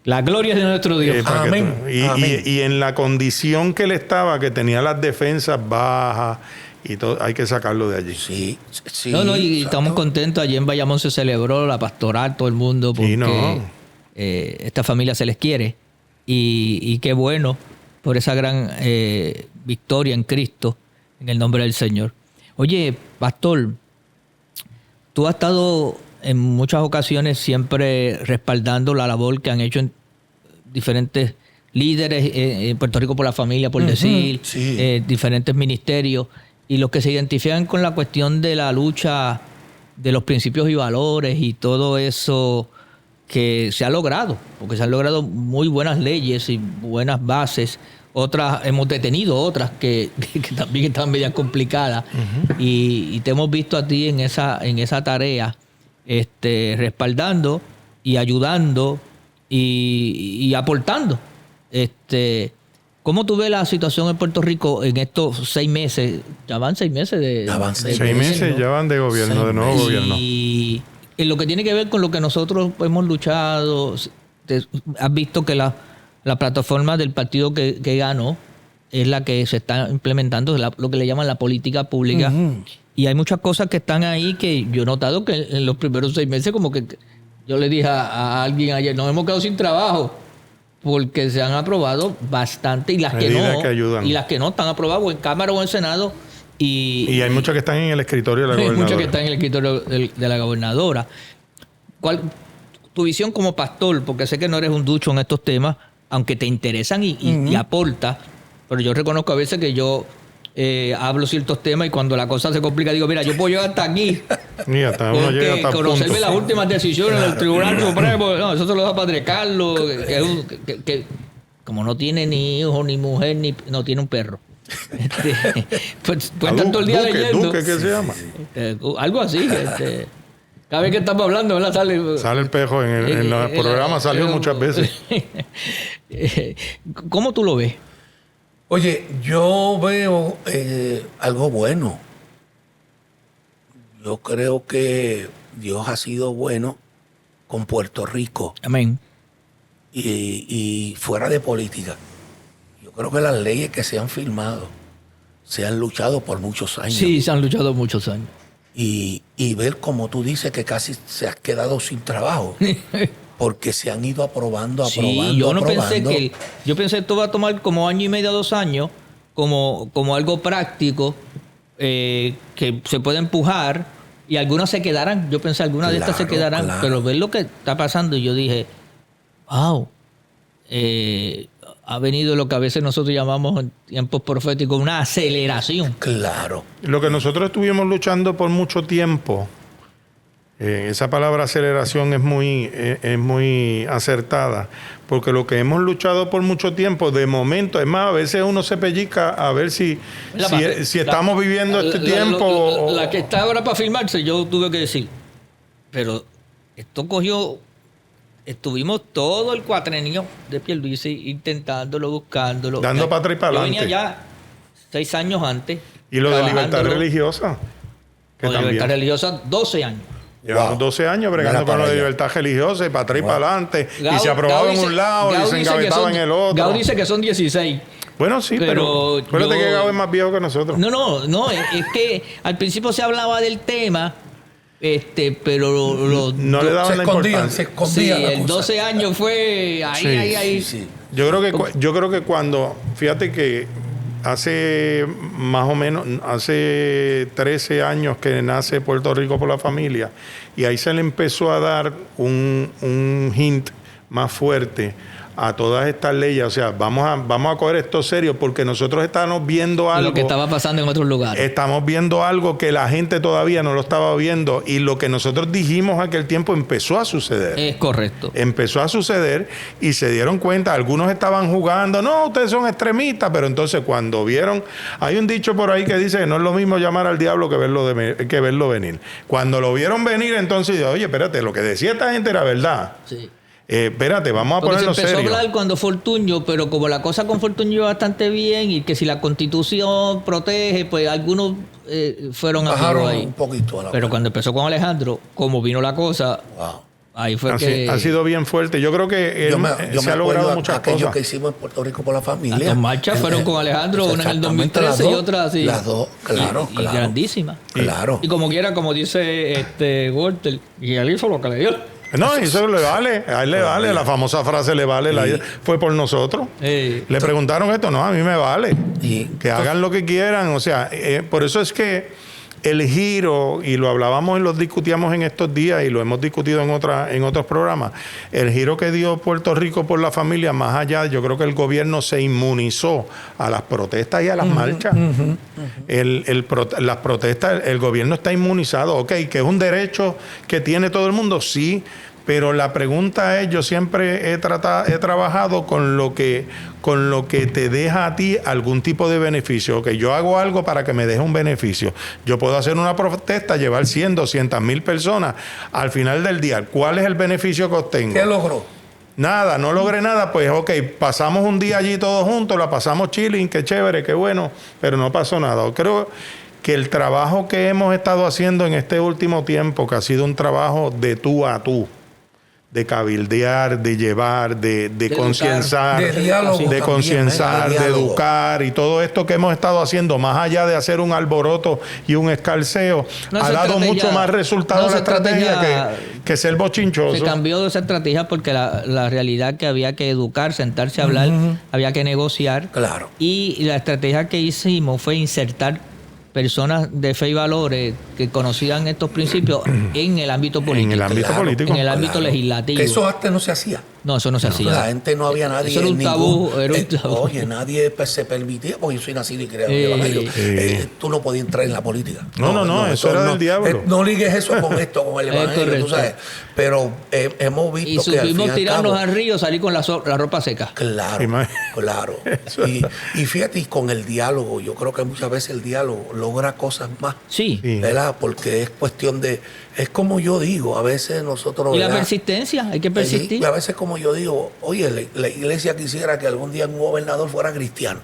A: La gloria de nuestro Dios.
B: Para que
C: Amén,
B: tú- y,
C: amén.
B: y en la condición que él estaba, que tenía las defensas bajas y todo, hay que sacarlo de allí.
C: Sí, sí.
A: No, y
C: exacto.
A: estamos contentos. Allí en Bayamón se celebró la pastoral, todo el mundo, porque
B: Sí, no.
A: esta familia se les quiere. Y qué bueno por esa gran victoria en Cristo, en el nombre del Señor. Oye, pastor, tú has estado en muchas ocasiones siempre respaldando la labor que han hecho en diferentes líderes en Puerto Rico por la familia, por decir,
C: sí.
A: diferentes ministerios, y los que se identifican con la cuestión de la lucha de los principios y valores y todo eso que se ha logrado, porque se han logrado muy buenas leyes y buenas bases. Otras, hemos detenido otras que también están medio complicadas. Y te hemos visto a ti en esa tarea, respaldando y ayudando y aportando. ¿Cómo tú ves la situación en Puerto Rico en estos 6 meses? Ya van 6 meses de...
C: Ya van 6
B: 6 meses ya van de gobierno,
C: 6
B: de nuevo
C: meses.
B: gobierno.
A: Y en lo que tiene que ver con lo que nosotros hemos luchado, has visto que la plataforma del partido que ganó es la que se está implementando, lo que le llaman la política pública. Y hay muchas cosas que están ahí que yo he notado que en los primeros 6 meses, como que yo le dije a alguien ayer, nos hemos quedado sin trabajo porque se han aprobado bastante y las que
B: Medidas
A: no,
B: que ayudan.
A: y las que no están aprobadas o en Cámara o en Senado.
B: Y hay muchas que están en el escritorio de la
A: hay
B: gobernadora.
A: muchas que están en el escritorio de la gobernadora. ¿Cuál tu visión como pastor? Porque sé que no eres un ducho en estos temas, aunque te interesan y aportas, Pero yo reconozco a veces que yo hablo ciertos temas y cuando la cosa se complica digo, mira, yo puedo llegar hasta aquí.
B: Y hasta uno llega hasta el
A: conocerme
B: punto.
A: las últimas decisiones del Tribunal Supremo, no, eso se lo da Padre Carlos, que como no tiene ni hijo, ni mujer, ni no tiene un perro. Pues estar todo el día leyendo.
B: Duque, ¿qué se llama?
A: Algo así. Cada vez que estamos hablando, ¿verdad?
B: Sale el pejo en los programas, salió muchas veces.
A: ¿Cómo tú lo ves?
C: Oye, yo veo algo bueno. Yo creo que Dios ha sido bueno con Puerto Rico
A: Amén.
C: y fuera de política. Yo creo que las leyes que se han firmado se han luchado por muchos años.
A: Sí, se han luchado muchos años.
C: Y ver, como tú dices, que casi se has quedado sin trabajo. Porque se han ido aprobando.
A: Sí, yo no pensé que... Yo pensé que esto va a tomar como año y medio, 2 años, como algo práctico, que se puede empujar, y algunas se quedarán. Yo pensé algunas de estas se quedarán,
C: claro.
A: pero ver lo que está pasando, y yo dije, wow, ha venido lo que a veces nosotros llamamos en tiempos proféticos una aceleración.
C: Claro.
B: Lo que nosotros estuvimos luchando por mucho tiempo, esa palabra aceleración es muy acertada, porque lo que hemos luchado por mucho tiempo, de momento, es más, a veces uno se pellizca a ver si estamos viviendo este tiempo.
A: La que está ahora para firmarse, yo tuve que decir, pero esto cogió... Estuvimos todo el cuatrenio de Pierluisi intentándolo, buscándolo.
B: Dando para atrás y para
A: Yo
B: adelante.
A: venía ya 6 años antes.
B: Y lo de libertad
A: trabajándolo.
B: religiosa, que
A: Lo de
B: también.
A: libertad religiosa, 12 años.
B: Llevamos
C: Wow.
B: 12 años bregando
C: Mira
B: con lo
C: para
B: de
C: allá.
B: libertad religiosa y para atrás y para adelante. Y
A: Gau-
B: se aprobaba
A: Gau
B: en
A: dice-
B: un lado
A: Gau
B: y se
A: dice que
B: engavetaba
A: son-
B: en el otro.
A: Gau dice que son 16.
B: Bueno, sí, pero acuérdate
A: yo-
B: que Gau es más viejo que nosotros.
A: No, es que al principio se hablaba del tema, pero
B: No le daban la importancia.
C: Se
A: sí,
C: escondía la
A: el
C: cosa.
A: 12 años fue ahí,
B: Sí,
A: ahí.
C: Sí.
B: Yo creo que cuando, fíjate que hace más o menos, hace 13 años que nace Puerto Rico por la Familia, y ahí se le empezó a dar un hint más fuerte a todas estas leyes. O sea, vamos a coger esto serio, porque nosotros estamos viendo algo.
A: Lo que estaba pasando en otros lugares.
B: Estamos viendo algo que la gente todavía no lo estaba viendo, y lo que nosotros dijimos aquel tiempo empezó a suceder.
A: Es correcto.
B: Empezó a suceder y se dieron cuenta. Algunos estaban jugando, no, ustedes son extremistas, pero entonces cuando vieron, hay un dicho por ahí que dice que no es lo mismo llamar al diablo que verlo venir. Cuando lo vieron venir, entonces, oye, espérate, lo que decía esta gente era verdad.
A: Sí.
B: Espérate, vamos a
A: Porque se
B: ponerlo
A: empezó
B: serio.
A: a hablar cuando Fortuño, pero como la cosa con Fortuño iba bastante bien y que si la Constitución protege, pues algunos fueron a
C: Bajaron
A: ahí.
C: un poquito a la
A: Pero cuando empezó con Alejandro, como vino la cosa,
C: Wow.
A: ahí fue
B: Ha sido bien fuerte. Yo creo que se ha logrado muchas
C: aquello
B: cosas.
C: que hicimos en Puerto Rico por la
A: las
C: familia.
A: 2 marchas fueron con Alejandro, una en el
C: Exactamente,
A: 2013
C: las
A: y
C: dos.
A: otra así.
C: Las dos, claro,
A: y
C: claro.
A: grandísimas.
C: Claro.
A: Y como quiera, como dice Walter, y él hizo lo que le dio.
B: No, eso le vale, a él le vale, la famosa frase le vale, fue por nosotros. Le preguntaron esto, no, a mí me vale.
C: Y-
B: Que hagan lo que quieran, o sea, por eso es que el giro, y lo hablábamos y lo discutíamos en estos días y lo hemos discutido en otros programas, el giro que dio Puerto Rico por la familia, más allá, yo creo que el gobierno se inmunizó a las protestas y a las marchas. Las protestas, el gobierno está inmunizado, ok, que es un derecho que tiene todo el mundo, sí. Pero la pregunta es, yo siempre he trabajado con lo que te deja a ti algún tipo de beneficio. Ok, yo hago algo para que me deje un beneficio. Yo puedo hacer una protesta, llevar 100, 200 mil personas. Al final del día, ¿cuál es el beneficio que obtengo?
C: ¿Qué logró?
B: Nada, no logré nada, pues ok, pasamos un día allí todos juntos, la pasamos chilling, qué chévere, qué bueno, pero no pasó nada. Creo que el trabajo que hemos estado haciendo en este último tiempo, que ha sido un trabajo de tú a tú, de cabildear, de llevar, de concienciar,
C: De diálogo
B: de
C: también,
B: concienciar,
C: de
B: de
C: diálogo.
B: educar, y todo esto que hemos estado haciendo, más allá de hacer un alboroto y un escarceo,
A: No,
B: ha
A: esa
B: dado
A: estrategia-
B: mucho más resultado
A: no,
B: a la
A: esa
B: estrategia
A: estrategia-
B: que ser bochinchoso.
A: Se cambió de esa estrategia porque la realidad que había que educar, sentarse a hablar, había que negociar.
C: Claro.
A: Y la estrategia que hicimos fue insertar personas de fe y valores que conocían estos principios en el ámbito político.
B: En el ámbito
C: Claro,
B: político.
A: en el ámbito
C: Claro.
A: legislativo.
C: Que eso antes no se hacía.
A: No, eso no se hacía.
C: La gente no había nadie.
A: Eso era un tabú, era un tabú.
C: Oye, nadie se permitía, porque yo soy nacido y criado en el Evangelio. Tú no podías entrar en la política.
B: No, eso era del diablo.
C: No ligues eso con esto, con el Evangelio, tú sabes. Pero hemos visto
A: y
C: que al fin y
A: supimos
C: al
A: tirarnos
C: cabo,
A: al río, salir con la ropa seca.
C: Claro. Y fíjate, y con el diálogo, yo creo que muchas veces el diálogo logra cosas más.
A: Sí.
C: ¿Verdad? Porque es cuestión de... Es como yo digo, a veces nosotros...
A: Y la
C: ¿verdad?
A: persistencia, hay que persistir.
C: Y a veces como yo digo, oye, la iglesia quisiera que algún día un gobernador fuera cristiano.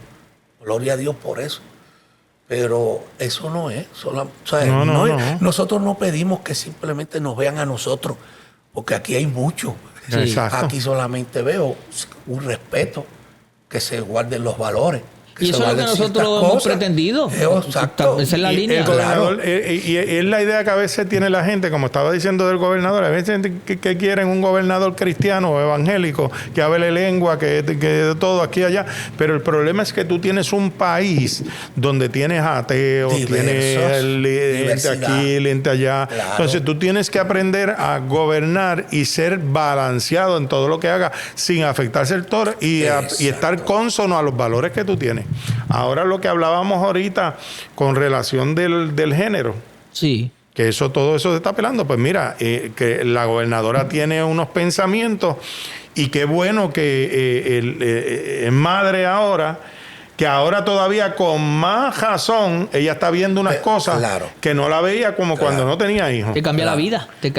C: Gloria a Dios por eso. Pero eso no es. Nosotros no pedimos que simplemente nos vean a nosotros, porque aquí hay mucho.
A: Sí.
C: Aquí solamente veo un respeto, que se guarden los valores.
A: Y eso es lo que nosotros hemos pretendido.
C: Exacto.
A: Esa es la línea.
B: El gobernador, y es la idea que a veces tiene la gente, como estaba diciendo del gobernador, a veces que quieren un gobernador cristiano o evangélico, que hable lengua, que de todo aquí y allá. Pero el problema es que tú tienes un país donde tienes ateos, tienes gente aquí, gente allá. Claro. Entonces tú tienes que aprender a gobernar y ser balanceado en todo lo que hagas, sin afectarse el sector y estar cónsono a los valores que tú tienes. Ahora lo que hablábamos ahorita con relación del género. Sí. Que todo eso se está pelando. Pues mira, que la gobernadora tiene unos pensamientos y qué bueno que es madre ahora, que ahora todavía con más razón ella está viendo unas cosas que no la veía como cuando no tenía hijos.
A: Te cambia la vida.
B: Le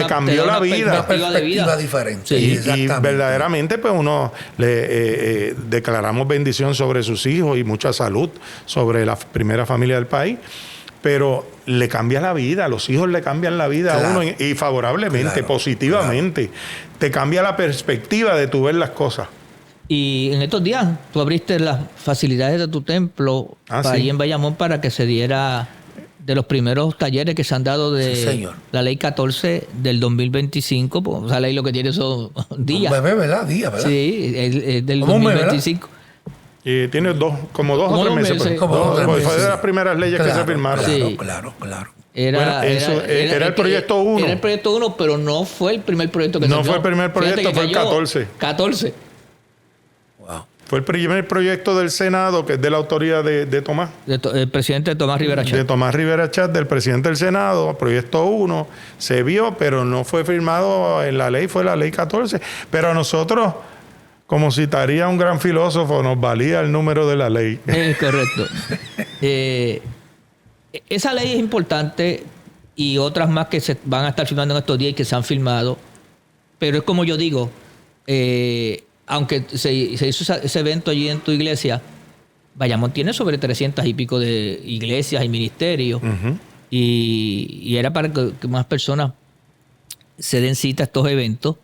B: cambió la vida.
C: Una perspectiva diferente.
B: Sí, y verdaderamente pues uno le declaramos bendición sobre sus hijos y mucha salud sobre la primera familia del país. Pero le cambia la vida, los hijos le cambian la vida a uno y favorablemente, positivamente. Te cambia la perspectiva de tu ver las cosas.
A: Y en estos días tú abriste las facilidades de tu templo allí en Bayamón para que se diera de los primeros talleres que se han dado de la ley 14 del 2025. Pues esa ley lo que tiene son días.
C: ¿Verdad?
A: Sí, es del 2025.
B: Y tiene como dos o 3 meses. Fue de las primeras leyes que se firmaron.
C: Claro.
B: Era el proyecto 1.
A: Era el proyecto 1, pero no fue el primer proyecto que se
B: No fue el primer proyecto, fue el 14.
A: 14.
B: Wow. Fue el primer proyecto del Senado, que es de la autoría de Tomás.
A: El presidente Tomás Rivera Chat.
B: De Tomás Rivera Chat, del presidente del Senado, proyecto 1. Se vio, pero no fue firmado en la ley, fue la ley 14. Pero a nosotros, como citaría un gran filósofo, nos valía el número de la ley.
A: Es correcto. Esa ley es importante y otras más que se van a estar firmando en estos días y que se han firmado. Pero es como yo digo, aunque se hizo ese evento allí en tu iglesia, Bayamón tiene sobre 300 y pico de iglesias y ministerios. Y era para que más personas se den cita a estos eventos.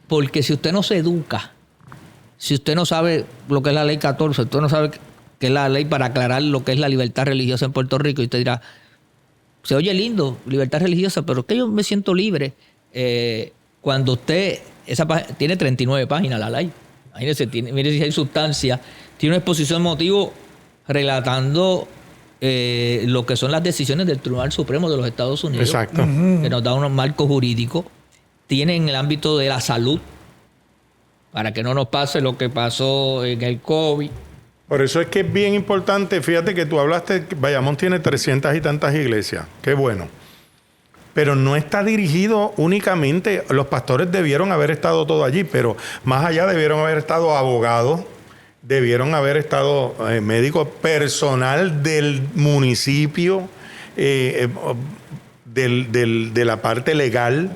A: Porque si usted no se educa, si usted no sabe lo que es la ley 14, usted no sabe que es la ley para aclarar lo que es la libertad religiosa en Puerto Rico, y usted dirá, se oye lindo, libertad religiosa, pero es que yo me siento libre. Cuando usted, tiene 39 páginas la ley, imagínese, mire si hay sustancia, tiene una exposición de motivos relatando lo que son las decisiones del Tribunal Supremo de los Estados Unidos.
B: Exacto.
A: Que nos da unos marcos jurídicos. Tiene en el ámbito de la salud, para que no nos pase lo que pasó en el COVID.
B: Por eso es que es bien importante, fíjate que tú hablaste, que Bayamón tiene 300 y tantas iglesias, qué bueno. Pero no está dirigido únicamente, los pastores debieron haber estado todo allí, pero más allá debieron haber estado abogados, debieron haber estado médicos, personal del municipio, de la parte legal,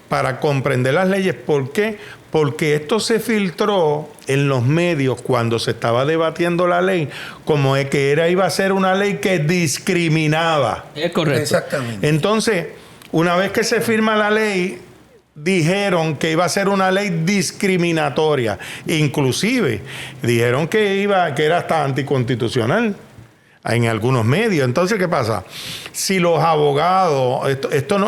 B: para comprender las leyes. ¿Por qué? Porque esto se filtró en los medios cuando se estaba debatiendo la ley, como de que iba a ser una ley que discriminaba.
A: Es correcto.
C: Exactamente.
B: Entonces, una vez que se firma la ley, dijeron que iba a ser una ley discriminatoria. Inclusive, dijeron que era hasta anticonstitucional. en algunos medios. Entonces, ¿qué pasa? Si los abogados,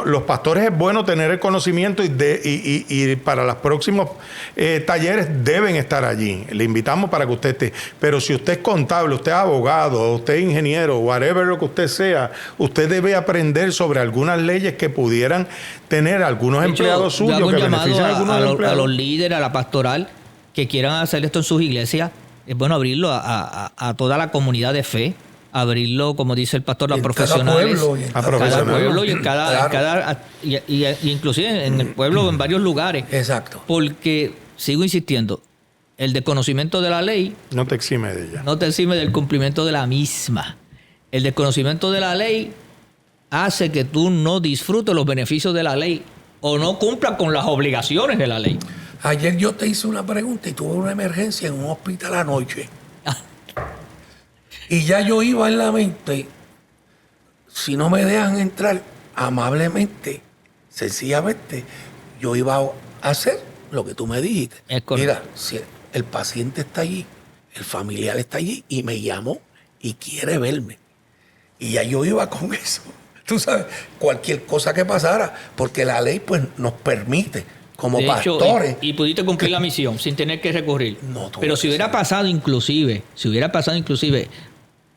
B: los pastores es bueno tener el conocimiento y para los próximos talleres deben estar allí. Le invitamos para que usted esté. Pero si usted es contable, usted es abogado, usted es ingeniero, whatever lo que usted sea, usted debe aprender sobre algunas leyes que pudieran tener algunos empleados suyos que beneficien a algunos empleados.
A: A los líderes, a la pastoral, que quieran hacer esto en sus iglesias. Es bueno abrirlo a toda la comunidad de fe, abrirlo, como dice el pastor, a profesionales,
C: a
A: cada pueblo y en cada y inclusive en el pueblo en varios lugares.
C: Exacto.
A: Porque, sigo insistiendo, el desconocimiento de la ley
B: no te exime de ella.
A: No te exime del cumplimiento de la misma. El desconocimiento de la ley hace que tú no disfrutes los beneficios de la ley o no cumplas con las obligaciones de la ley.
C: Ayer yo te hice una pregunta y tuve una emergencia en un hospital anoche. Y ya yo iba en la mente, si no me dejan entrar amablemente, sencillamente, yo iba a hacer lo que tú me dijiste. Mira, si el paciente está allí, el familiar está allí y me llamó y quiere verme. Y ya yo iba con eso. Tú sabes, cualquier cosa que pasara, porque la ley pues nos permite como
A: de hecho,
C: pastores.
A: Y pudiste cumplir la misión sin tener que recurrir.
C: No,
A: pero si hubiera pasado inclusive,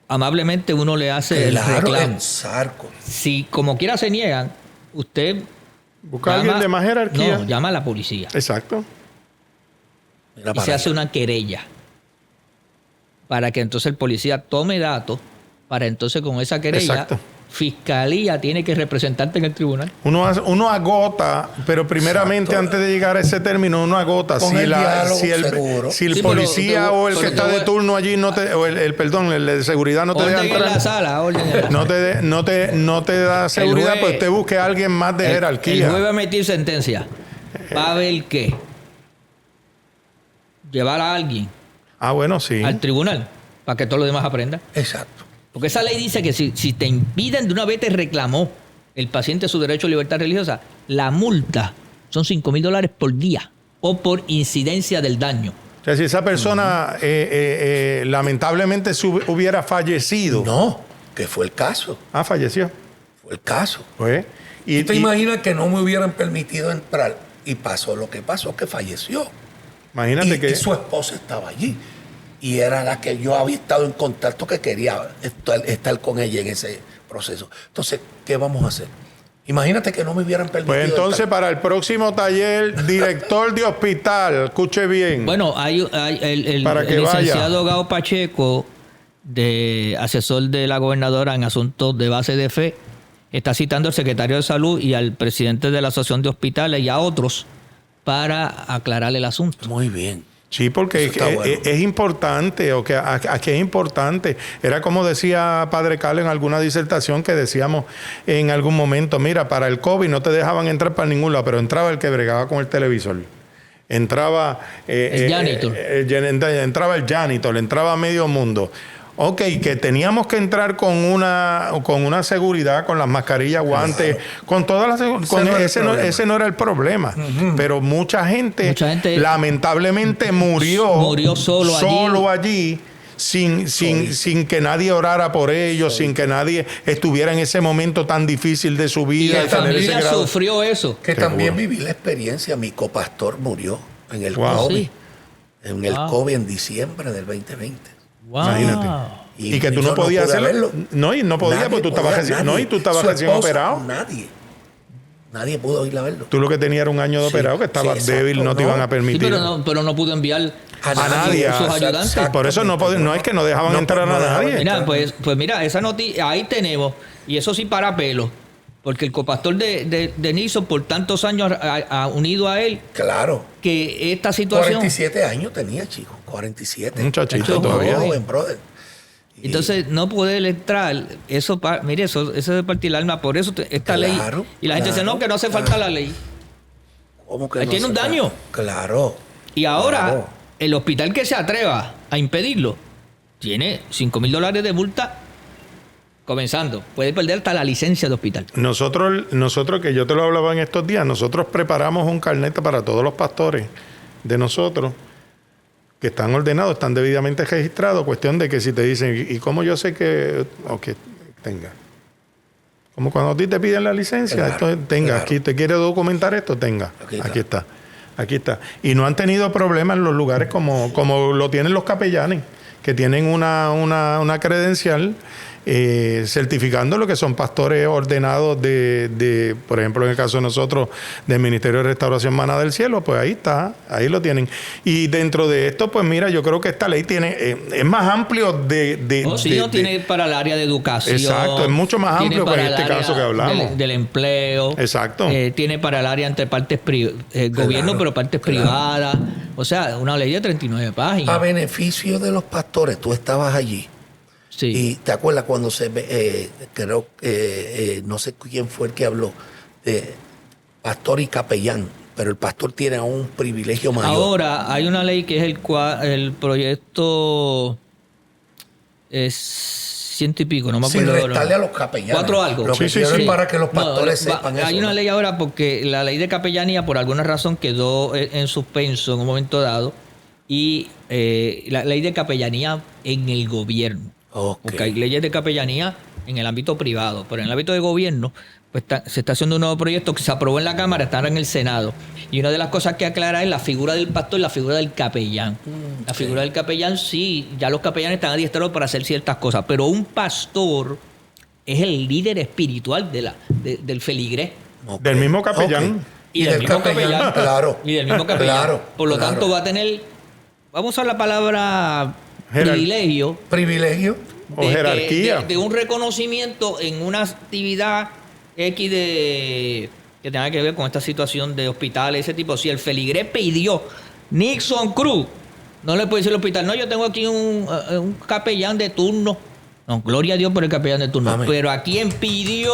A: amablemente uno le hace el reclamo. Si como quiera se niegan, usted
B: busca a alguien de más jerarquía.
A: No, llama a la policía.
B: Exacto.
A: Y se hace una querella para que entonces el policía tome datos para entonces con esa querella. Exacto. Fiscalía tiene que representarte en el tribunal.
B: Uno agota, pero primeramente antes de llegar a ese término, uno agota. Si el policía o el que está de turno allí o el de seguridad no te deja entrar.
A: En la sala,
B: no te da seguridad, pues usted busque a alguien más de jerarquía.
A: El juez va a emitir sentencia. Va a ver qué. Llevar a alguien.
B: Bueno, sí.
A: Al tribunal para que todos los demás aprendan.
C: Exacto.
A: Porque esa ley dice que si te impiden, de una vez te reclamó el paciente su derecho a libertad religiosa, la multa son $5,000 por día o por incidencia del daño.
B: O sea, si esa persona lamentablemente hubiera fallecido.
C: No, que fue el caso.
B: Falleció.
C: Fue el caso.
B: Pues,
C: ¿Y te imaginas que no me hubieran permitido entrar? Y pasó lo que pasó, que falleció.
B: Imagínate que
C: su esposa estaba allí. Y era la que yo había estado en contacto, que quería estar con ella en ese proceso. Entonces, ¿qué vamos a hacer? Imagínate que no me hubieran permitido.
B: Pues entonces, para el próximo taller, director de hospital, escuche bien.
A: Bueno, hay el licenciado Gao Pacheco, asesor de la gobernadora en asuntos de base de fe, está citando al secretario de Salud y al presidente de la Asociación de Hospitales y a otros para aclarar el asunto.
C: Muy bien.
B: Sí, porque es importante, aquí es importante. Era como decía Padre Carlos en alguna disertación que decíamos en algún momento, mira, para el COVID no te dejaban entrar para ningún lado, pero entraba el que bregaba con el televisor. Entraba
A: el janitor.
B: Entraba el janitor, entraba medio mundo. Ok, que teníamos que entrar con una seguridad, con las mascarillas, guantes, con todas las ese no era el problema. Pero mucha gente lamentablemente murió solo allí sin que nadie orara por ellos, sin que nadie estuviera en ese momento tan difícil de su vida.
A: Y la familia sufrió eso.
C: Que también viví la experiencia. Mi copastor murió en el COVID. Sí. En el COVID en diciembre del 2020.
B: Wow. Imagínate. Y que tú no podías hacerlo. No, y no podías porque tú estabas recién operado.
C: Nadie pudo ir a verlo.
B: Tú lo que tenías era un año de operado, que estabas débil, no te iban a permitir.
A: Sí, pero no pudo enviar a nadie, a sus ayudantes.
B: Exacto. Por eso no es que no dejaban entrar a nadie.
A: Mira, pues mira, esa noticia, ahí tenemos, y eso sí para pelo, porque el copastor de Nixon por tantos años ha unido a él.
C: Claro.
A: Que esta situación...
C: 47 años tenía, chico. 47.
B: Muchachito todavía.
C: Joven, brother.
A: Entonces, no poder entrar, eso es de partir el alma. Por eso esta ley... Y la gente dice, no, que no hace falta la ley.
C: ¿Cómo que
A: ahí
C: no
A: tiene un daño.
C: Claro.
A: Y ahora, el hospital que se atreva a impedirlo, tiene $5,000 de multa comenzando. Puede perder hasta la licencia de hospital.
B: Nosotros, que yo te lo hablaba en estos días, nosotros preparamos un carnet para todos los pastores de nosotros que están ordenados, están debidamente registrados. Cuestión de que si te dicen, ¿y cómo yo sé que tenga? Como cuando a ti te piden la licencia,
C: Claro,
B: esto, tenga,
C: claro.
B: aquí te quiere documentar esto, tenga.
C: Aquí está.
B: Aquí está. Y no han tenido problemas en los lugares como lo tienen los capellanes, que tienen una credencial certificando lo que son pastores ordenados de, por ejemplo, en el caso de nosotros, del Ministerio de Restauración Maná del Cielo, pues ahí está, ahí lo tienen. Y dentro de esto, pues mira, yo creo que esta ley tiene es más amplio
A: tiene para el área de educación.
B: Exacto, es mucho más
A: tiene
B: amplio que
A: para
B: este
A: el área
B: caso que hablamos.
A: Del empleo.
B: Exacto.
A: Tiene para el área entre partes gobierno, pero partes privadas. O sea, una ley de 39 páginas.
C: A beneficio de los pastores, tú estabas allí.
A: Sí.
C: Y te acuerdas cuando creo que no sé quién fue el que habló de pastor y capellán, pero el pastor tiene aún un privilegio mayor.
A: Ahora hay una ley que es el proyecto es 100 y pico, no me
C: sin
A: acuerdo.
C: restarle a los capellanes.
A: 4 algo.
C: Lo que quiero es para que los pastores sepan eso.
A: Hay una ley ahora porque la ley de capellanía por alguna razón quedó en suspenso en un momento dado y la ley de capellanía en el gobierno.
C: Ok.
A: Porque hay leyes de capellanía en el ámbito privado, pero en el ámbito de gobierno pues se está haciendo un nuevo proyecto que se aprobó en la Cámara, está en el Senado. Y una de las cosas que aclara es la figura del pastor y la figura del capellán. La figura del capellán, sí, ya los capellanes están adiestrados para hacer ciertas cosas, pero un pastor es el líder espiritual del feligrés.
C: Ok.
B: Del mismo capellán.
C: Ok.
A: Y del mismo capellán.
C: Claro.
A: Y del mismo capellán.
C: Claro,
A: Por lo
C: claro.
A: tanto, va a tener, vamos a usar la palabra
B: Privilegio.
C: Privilegio.
B: O jerarquía.
A: de un reconocimiento en una actividad X que tenga que ver con esta situación de hospitales, ese tipo. Si el feligrés pidió Nixon Cruz, no le puede decir al hospital, no, yo tengo aquí un capellán de turno. No, gloria a Dios por el capellán de turno.
C: Amén.
A: Pero a quien pidió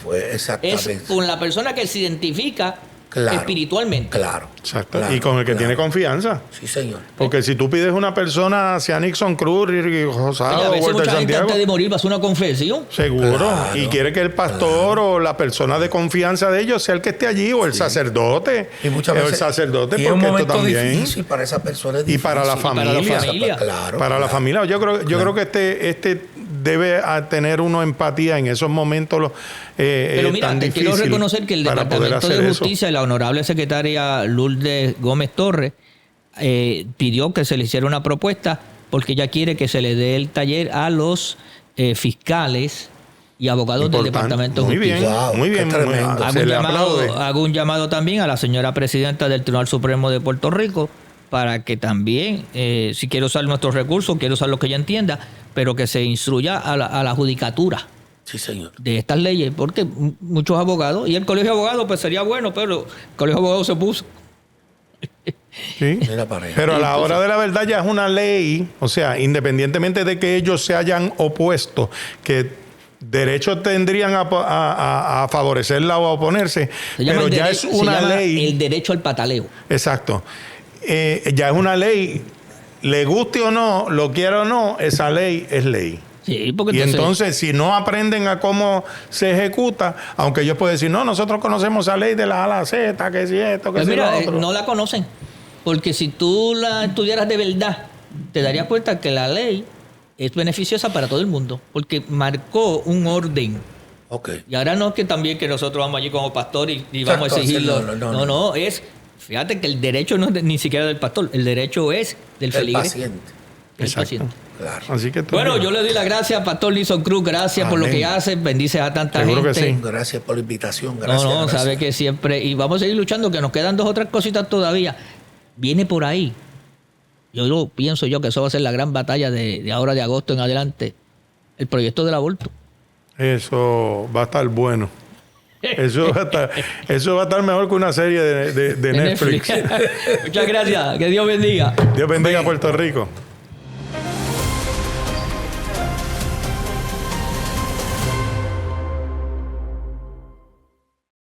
C: Fue exactamente.
A: es con la persona que se identifica
C: Claro.
A: espiritualmente.
C: Claro.
B: Exacto.
C: Claro,
B: Y con el que
C: claro.
B: tiene confianza.
C: Sí, señor.
B: Porque si tú pides una persona hacia Nixon Cruz, Ricky
A: Oye, a
B: Rosado,
A: veces
B: Walter
A: mucha gente
B: Santiago,
A: antes de morir va a hacer una confesión.
B: seguro.
C: Claro,
B: Y quiere que el pastor o la persona de confianza de ellos sea el que esté allí, o el sacerdote.
C: Y muchas
B: o el
C: veces.
B: sacerdote,
C: y es un
B: porque esto
C: momento
B: también.
C: difícil para esa persona. Es
B: Y para la
C: difícil.
A: para la
B: familia.
A: familia.
C: Claro.
B: Para la familia. Yo creo que este debe tener uno empatía en esos momentos
A: Pero mira,
B: tan
A: te quiero
B: difíciles
A: reconocer que el
B: para poder
A: Departamento de
B: hacer eso.
A: Justicia y la honorable secretaria Lourdes Gómez Torres pidió que se le hiciera una propuesta porque ella quiere que se le dé el taller a los fiscales y abogados del
B: Importante.
A: Departamento de
B: Muy
A: Justicia.
B: bien,
C: Wow,
B: muy
C: qué
B: bien.
C: tremendo.
B: Se le aplaude.
A: Hago un llamado también a la señora presidenta del Tribunal Supremo de Puerto Rico para que también, si quiere usar nuestros recursos, quiere usar lo que ella entienda, pero que se instruya a la judicatura
C: Sí, señor.
A: de estas leyes, porque muchos abogados, y el colegio de abogados pues sería bueno, pero el colegio de abogados se puso.
B: Sí.
C: Mira para allá.
B: Pero a la hora de la verdad ya es una ley, o sea, independientemente de que ellos se hayan opuesto, que derechos tendrían a favorecerla o a oponerse,
A: Se llama
B: pero
A: el
B: ya
A: dere-
B: es
A: se
B: una
A: llama
B: ley.
A: el derecho al pataleo.
B: Exacto. Ya es una ley, le guste o no, lo quiera o no, esa ley es ley.
A: Sí, porque
B: Y entonces, si no aprenden a cómo se ejecuta, aunque ellos pueden decir, no, nosotros conocemos esa ley de la A a la Z, que si esto, que
A: pues
B: si
A: mira,
B: lo otro.
A: no la conocen, porque si tú la estudiaras de verdad, te darías cuenta que la ley es beneficiosa para todo el mundo, porque marcó un orden.
C: Ok.
A: Y ahora no es que también que nosotros vamos allí como pastor y vamos a
C: Exacto,
A: exigirlo.
C: no,
A: No, es, fíjate que el derecho no es ni siquiera del pastor, el derecho es del
C: El
A: feligrés.
C: paciente.
A: del
B: Exacto.
A: paciente.
C: Claro.
B: Así que
A: Bueno, yo le doy las gracias a Pastor Nixon Cruz, gracias por lo
C: Amén.
A: que hace, bendice a tanta
B: Seguro que
A: gente.
B: sí.
C: Gracias por la invitación. Gracias.
A: No,
C: gracias.
A: sabe que siempre, y vamos a seguir luchando, que nos quedan 2 o 3 cositas todavía. Viene por ahí. Pienso yo que eso va a ser la gran batalla de ahora de agosto en adelante. El proyecto del aborto.
B: eso va a estar bueno. Eso va a estar mejor que una serie de Netflix.
A: Muchas gracias. Que Dios bendiga.
B: Dios bendiga a Puerto Rico.